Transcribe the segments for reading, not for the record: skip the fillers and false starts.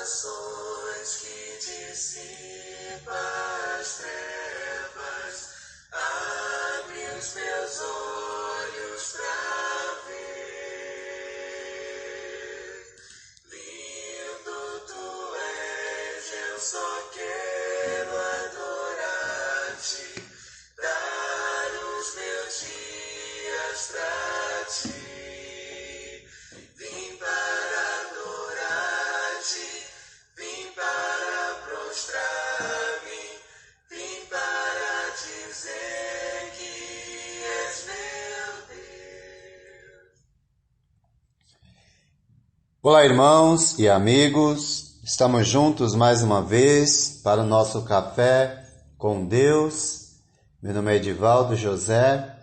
corações que dissipa as trevas, abre os meus olhos pra ver. Lindo tu és, eu só quero adorar-te, dar os meus dias pra ti. Vim para adorar-te, vim para prostrar-me, vim para dizer que és meu Deus. Olá, irmãos e amigos, estamos juntos mais uma vez para o nosso Café com Deus. Meu nome é Edivaldo José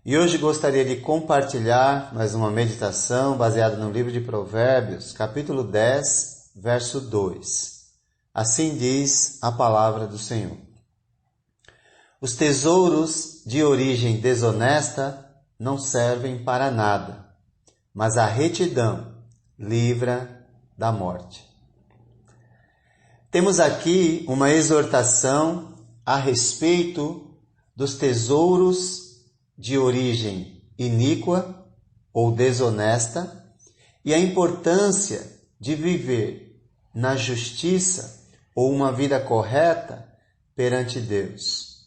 e hoje gostaria de compartilhar mais uma meditação baseada no livro de Provérbios, capítulo 10, verso 2. Assim diz a palavra do Senhor: os tesouros de origem desonesta não servem para nada, mas a retidão livra da morte. Temos aqui uma exortação a respeito dos tesouros de origem iníqua ou desonesta e a importância de viver na justiça ou uma vida correta perante Deus.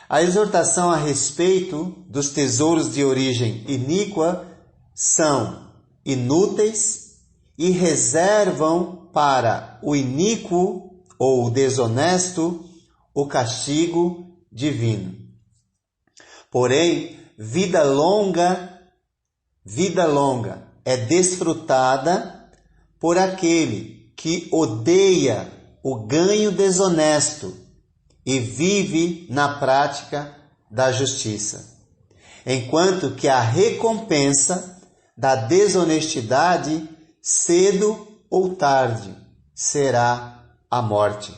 A exortação a respeito dos tesouros de origem iníqua são inúteis e reservam para o iníquo ou o desonesto o castigo divino. Porém, vida longa é desfrutada por aquele que odeia o ganho desonesto e vive na prática da justiça, enquanto que a recompensa da desonestidade, cedo ou tarde, será a morte.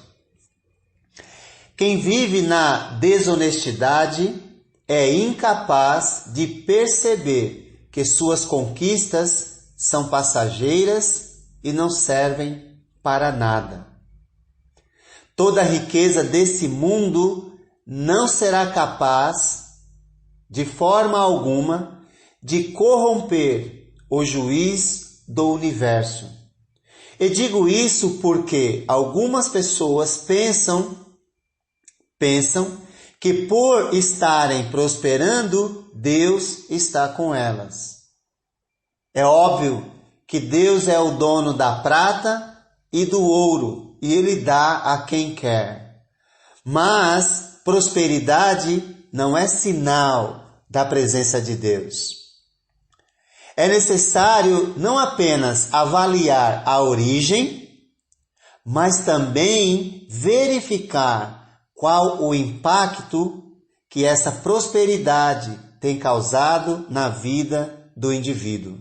Quem vive na desonestidade é incapaz de perceber que suas conquistas são passageiras e não servem para nada. Toda a riqueza desse mundo não será capaz, de forma alguma, de corromper o juiz do universo. E digo isso porque algumas pessoas pensam que por estarem prosperando, Deus está com elas. É óbvio que Deus é o dono da prata e do ouro, e Ele dá a quem quer. Mas prosperidade não é sinal da presença de Deus. É necessário não apenas avaliar a origem, mas também verificar qual o impacto que essa prosperidade tem causado na vida do indivíduo.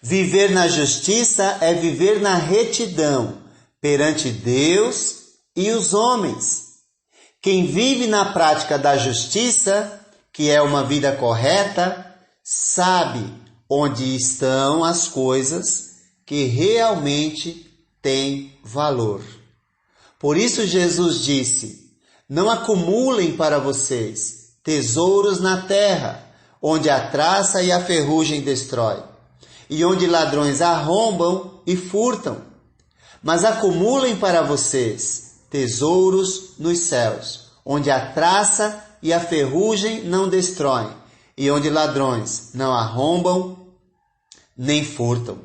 Viver na justiça é viver na retidão perante Deus e os homens. Quem vive na prática da justiça, que é uma vida correta, sabe onde estão as coisas que realmente têm valor. Por isso Jesus disse: não acumulem para vocês tesouros na terra, onde a traça e a ferrugem destrói, e onde ladrões arrombam e furtam. Mas acumulem para vocês tesouros nos céus, onde a traça e a ferrugem não destroem, e onde ladrões não arrombam nem furtam.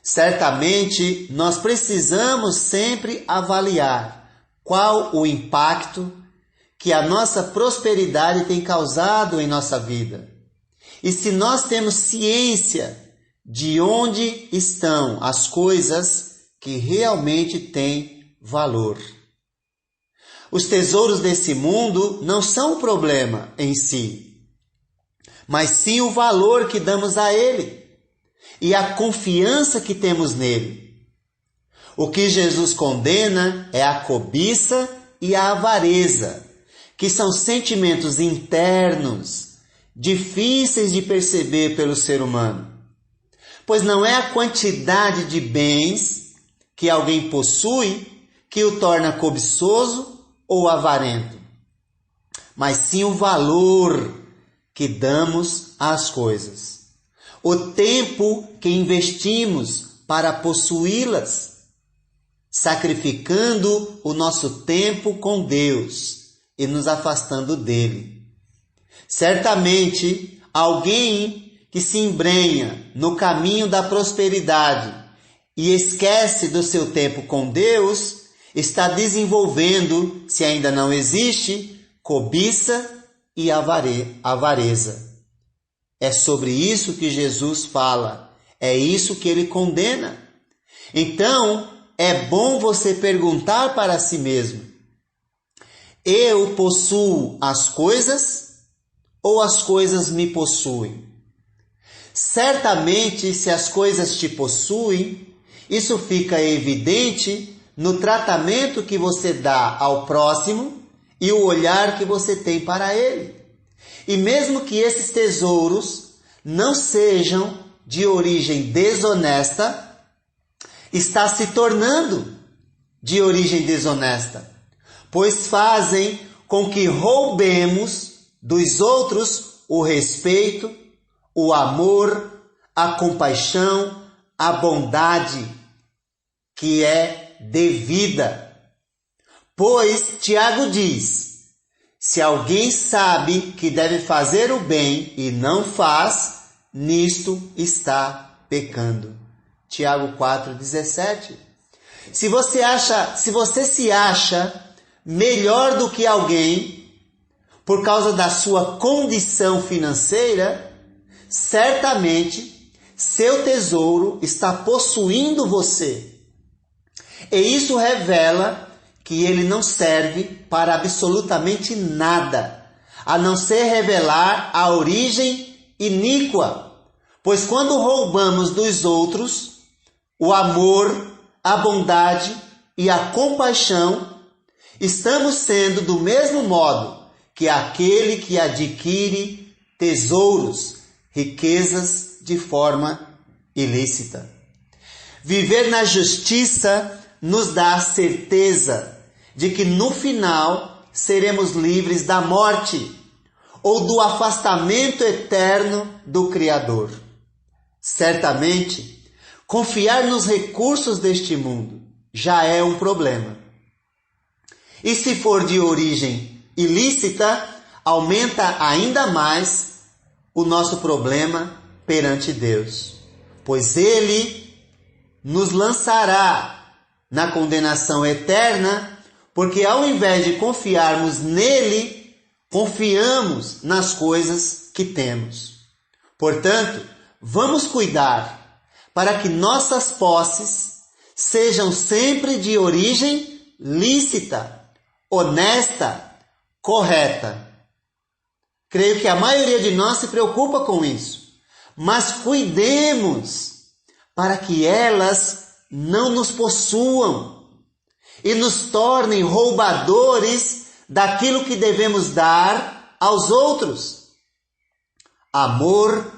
Certamente, nós precisamos sempre avaliar qual o impacto que a nossa prosperidade tem causado em nossa vida. E se nós temos ciência de onde estão as coisas que realmente têm valor. Os tesouros desse mundo não são um problema em si, mas sim o valor que damos a ele e a confiança que temos nele. O que Jesus condena é a cobiça e a avareza, que são sentimentos internos, difíceis de perceber pelo ser humano. Pois não é a quantidade de bens que alguém possui que o torna cobiçoso ou avarento, mas sim o valor que damos às coisas, o tempo que investimos para possuí-las, sacrificando o nosso tempo com Deus e nos afastando dele. Certamente, alguém que se embrenha no caminho da prosperidade e esquece do seu tempo com Deus, está desenvolvendo, se ainda não existe, cobiça e avareza. É sobre isso que Jesus fala, é isso que ele condena. Então, é bom você perguntar para si mesmo: eu possuo as coisas ou as coisas me possuem? Certamente, se as coisas te possuem, isso fica evidente no tratamento que você dá ao próximo e o olhar que você tem para ele. E mesmo que esses tesouros não sejam de origem desonesta, está se tornando de origem desonesta, pois fazem com que roubemos dos outros o respeito, o amor, a compaixão, a bondade que é devida. Pois Tiago diz: se alguém sabe que deve fazer o bem e não faz, nisto está pecando. Tiago 4,17. Se você se acha melhor do que alguém por causa da sua condição financeira, certamente seu tesouro está possuindo você. E isso revela que ele não serve para absolutamente nada, a não ser revelar a origem iníqua. Pois quando roubamos dos outros o amor, a bondade e a compaixão, estamos sendo do mesmo modo que aquele que adquire tesouros, riquezas de forma ilícita. Viver na justiça nos dá a certeza de que no final seremos livres da morte ou do afastamento eterno do Criador. Certamente, confiar nos recursos deste mundo já é um problema. E se for de origem ilícita, aumenta ainda mais o nosso problema perante Deus, pois Ele nos lançará na condenação eterna, porque ao invés de confiarmos nele, confiamos nas coisas que temos. Portanto, vamos cuidar para que nossas posses sejam sempre de origem lícita, honesta, correta. Creio que a maioria de nós se preocupa com isso, mas cuidemos para que elas não nos possuam e nos tornem roubadores daquilo que devemos dar aos outros. Amor,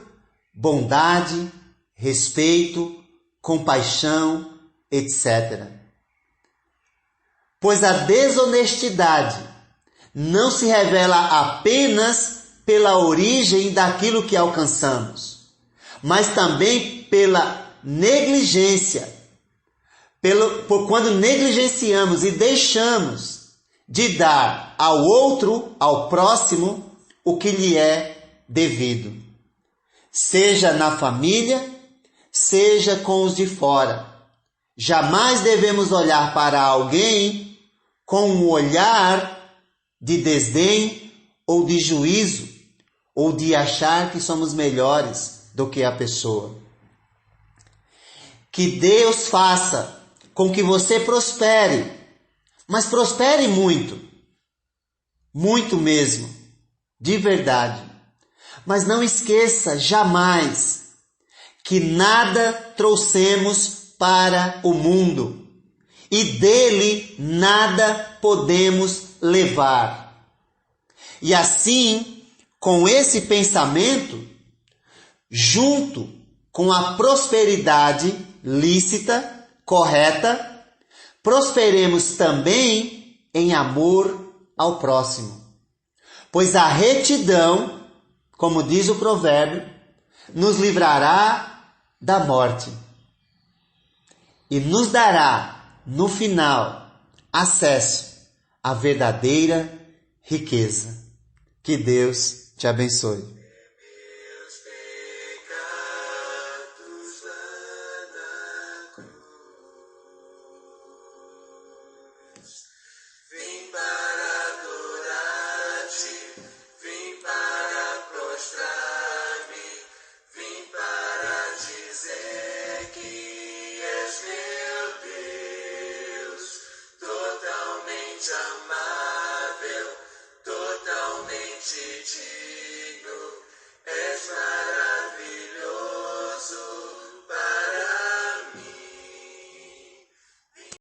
bondade, respeito, compaixão, etc. Pois a desonestidade não se revela apenas pela origem daquilo que alcançamos, mas também pela negligência. Por quando negligenciamos e deixamos de dar ao outro, ao próximo, o que lhe é devido. Seja na família, seja com os de fora. Jamais devemos olhar para alguém com um olhar de desdém ou de juízo, ou de achar que somos melhores do que a pessoa. Que Deus faça com que você prospere, mas prospere muito, muito mesmo, de verdade. Mas não esqueça jamais que nada trouxemos para o mundo e dele nada podemos levar. E assim, com esse pensamento, junto com a prosperidade lícita, correta, prosperemos também em amor ao próximo. Pois a retidão, como diz o provérbio, nos livrará da morte e nos dará, no final, acesso à verdadeira riqueza. Que Deus te abençoe.